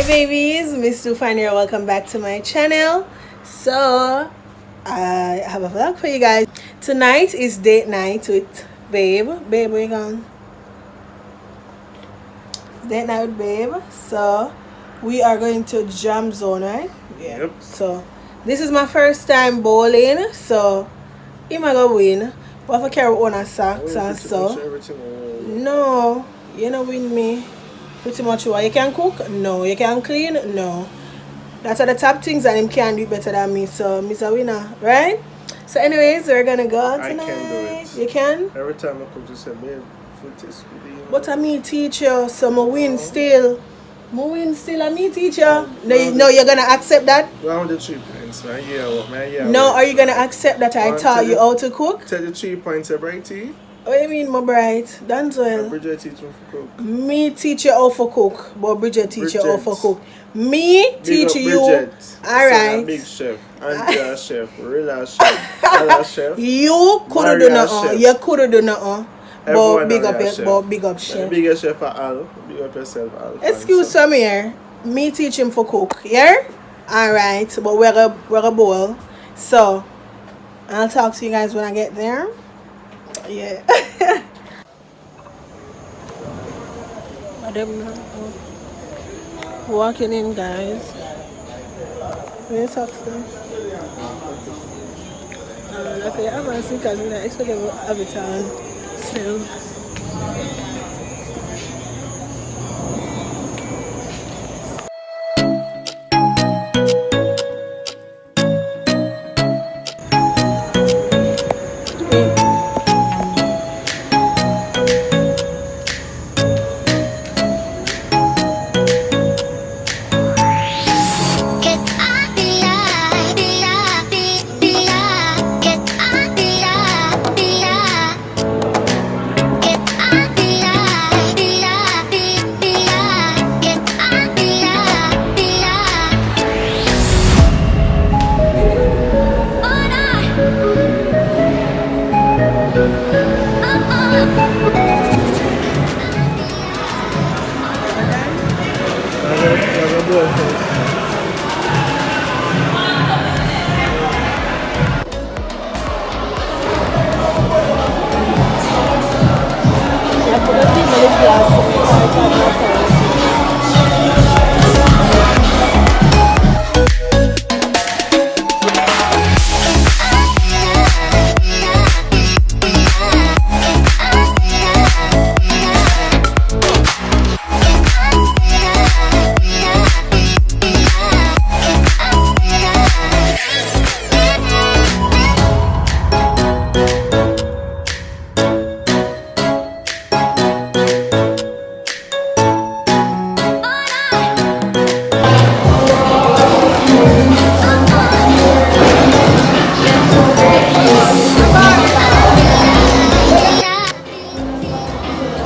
Hi babies, Mstoofine here. Welcome back to my channel. So I have a vlog for you guys. Tonight is date night with Babe. Babe, where you going? Date night with Babe. So we are going to Jamzone, right? Yeah. Yep. So this is my first time bowling. So I'm gonna win. We have to carry on our socks and so. No, you know win me. Pretty much what you can cook? No. You can clean? No. That's are the top things and him can do it better than me. So Miss a winner, right? So anyways, we're gonna go out tonight. I can do it. You can? Every time I cook, just say, babe, food is really. But I me teach you, so I win still. I win still, I me teach you. No, you're gonna accept that? Well, the 3 points, man. Yeah. No, are you gonna accept that I taught you how to cook? Tell the 3 points, right, T? What do you mean, my bright? Dance well. Bridget teach me to cook. Me teach you how to cook, but Bridget teach you how to cook. Me teach you. Alright. Big chef, Andrea chef, Rilla chef, Alla chef. You could do nothing. You could do nothing. But big up chef. Biggest chef for Al. Big up yourself, Al. Excuse me here. Me teach him for cook. Yeah? Alright. But we're a bowl. So I'll talk to you guys when I get there. Yeah. Walking in, guys. Where is Oxford? Okay, I'm going to see because I expect to have it on still.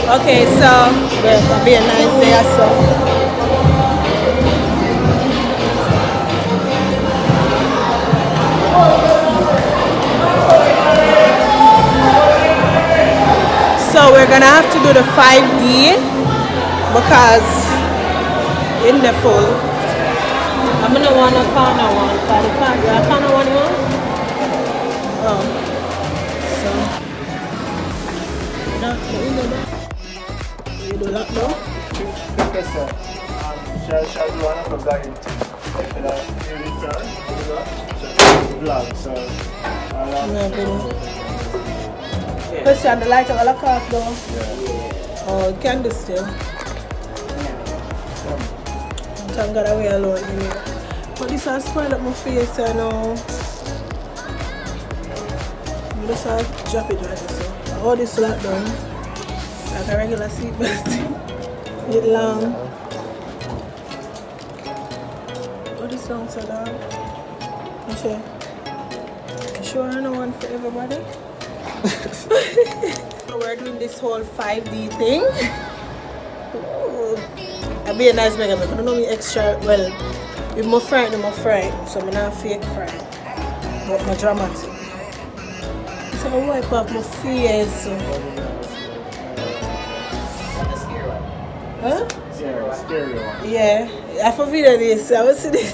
Okay, so it'll be a nice day or so. So we're gonna have to do the 5D because in the full. I'm gonna want a corner one, but the corner one you want? Oh. So you do that now? Shall do one of the guide vlog, so Question, the light of a lock off though? yeah. Oh, it can do still. Thank God away alone anyway. But this has spoiled up my face, I know. I just have to drop it right so. All this lock down. Like a regular seatbelt. It's long. All this long so long. You sure I know one for everybody? So we're doing this whole 5D thing. I'll be a nice mega, but I don't know me extra well. With my friend, so I'm not fake friend. But my dramatic. So I wipe off my face. Huh? Yeah, scary one. Yeah, I for video this. I will see this.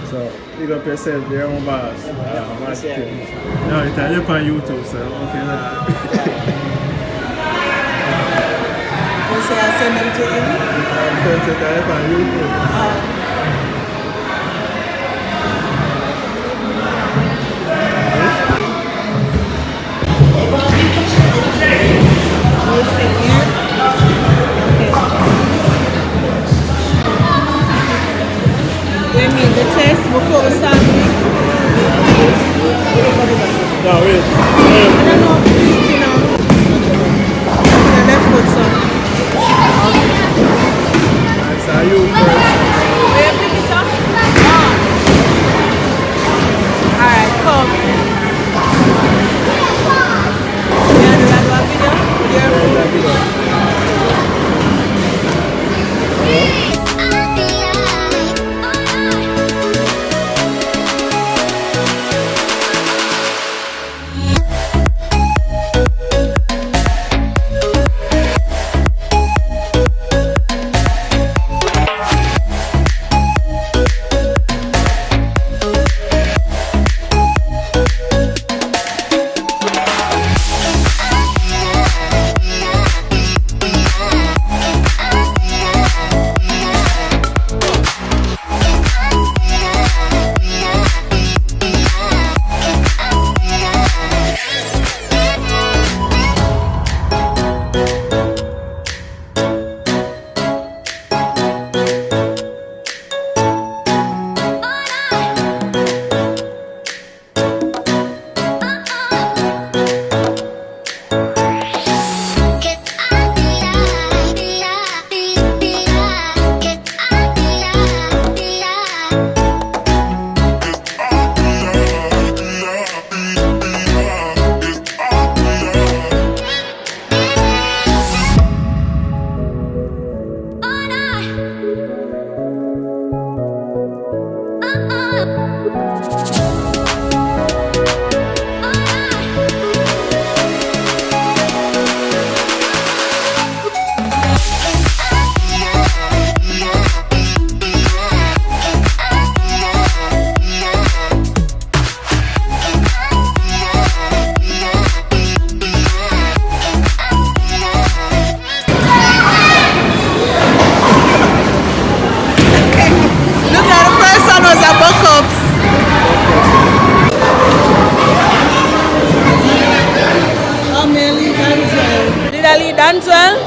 So, big up yourself, you're my boss. No, it's up on YouTube, so okay. You say I send them to him? I'm going to up on YouTube. We mean the test before we start with? No, wait. I don't know if it's, you know, the left foot, so. So you first. Will you pick it up? Alright, come. You want to do a video?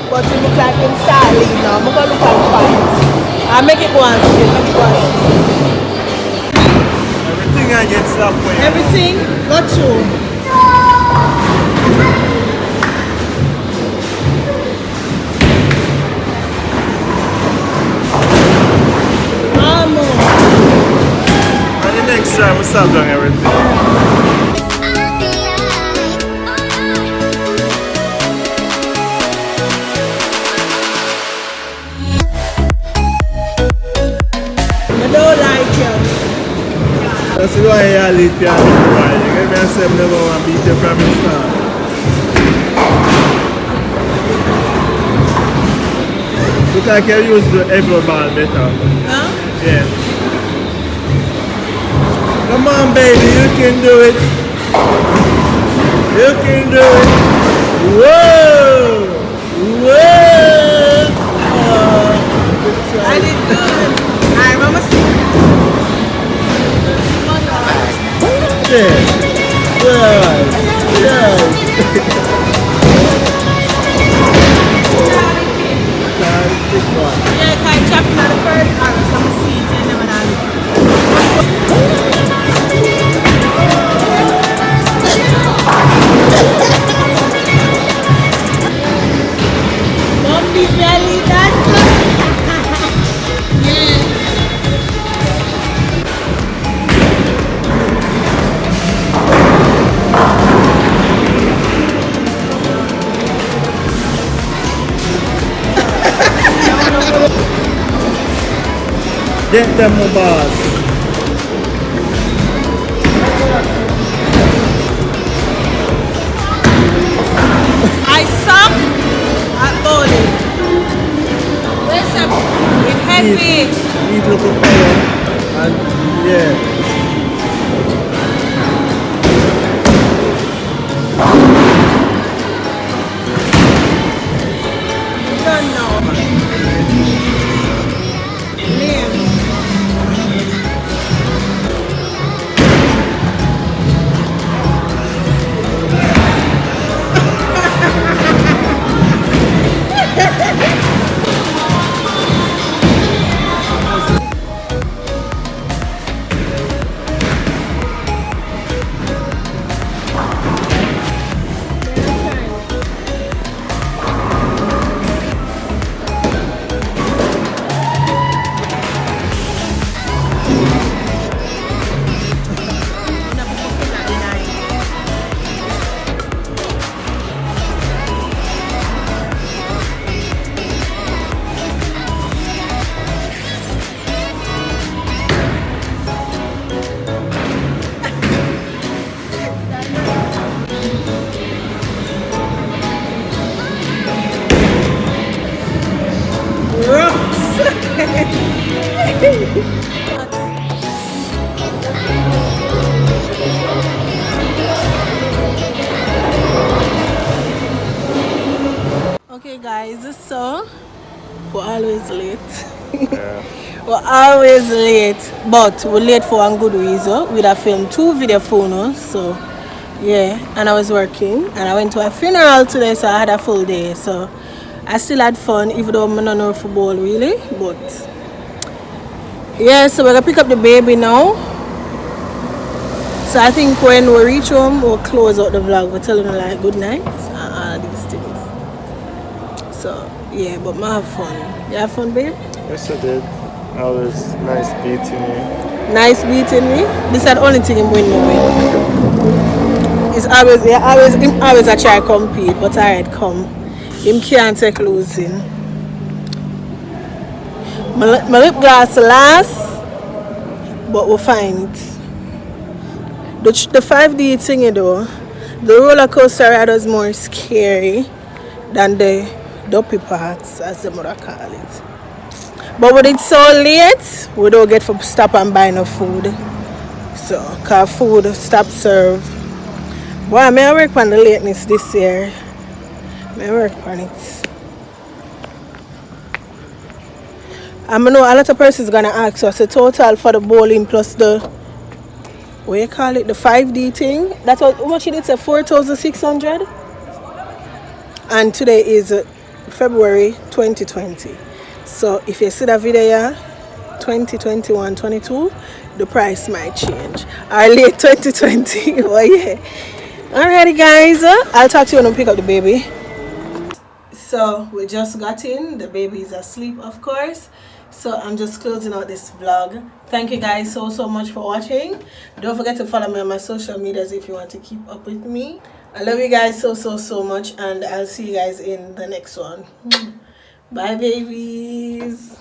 But it look like him start leave now. I'm gonna look at the pants. I make it go and see. Make it go and see. Everything I get stuff for you. Everything? Not true. And the next time we stop doing everything. That's why I leave you out of the while. You get me and say I never want to beat you from the start. Look like you use the every ball better. Huh? Yeah. Come on baby, you can do it. You can do it. Whoa! Whoa! I did good. I remember yeah. yeah, I chopped on the first arrow, some seeds and never done. Mommy belly, that's Get them boss. I suck at bowling. Listen, it's heavy. Eat little power and yeah. You don't know. Liam. Okay guys, so we're always late. Yeah. We're always late, but we're late for one good reason. We'd have filmed 2 video photos, so yeah, and I was working and I went to a funeral today, so I had a full day, so I still had fun even though I'm not know football really, but yeah, so we're gonna pick up the baby now. So I think when we reach home we'll close out the vlog. We're telling her like good night and all these things. So yeah, but I have fun. You have fun, babe? Yes, I did. Always nice beating you. Nice beating me. This is the only thing him win me with. It's always, him always a try compete, but I had come. Him can't take losing. My lip gloss last, but we'll find it. The 5D thing though, the roller coaster ride was more scary than the dopey parts, as the mother call it. But when it's so late, we don't get to stop and buy no food. So, cause food stop serve. Boy, I may work on the lateness this year. I work on it. I know a lot of persons gonna ask us the total for the bowling plus the, what you call it, the 5D thing. That's what, how much did it say, 4,600? And today is February 2020. So if you see that video here, 2021, 22, the price might change. Or late 2020. Oh yeah. Alrighty guys, I'll talk to you when I pick up the baby. So we just got in. The baby is asleep, of course. So I'm just closing out this vlog. Thank you guys so much for watching. Don't forget to follow me on my social medias if you want to keep up with me. I love you guys so much, and I'll see you guys in the next one. Bye babies.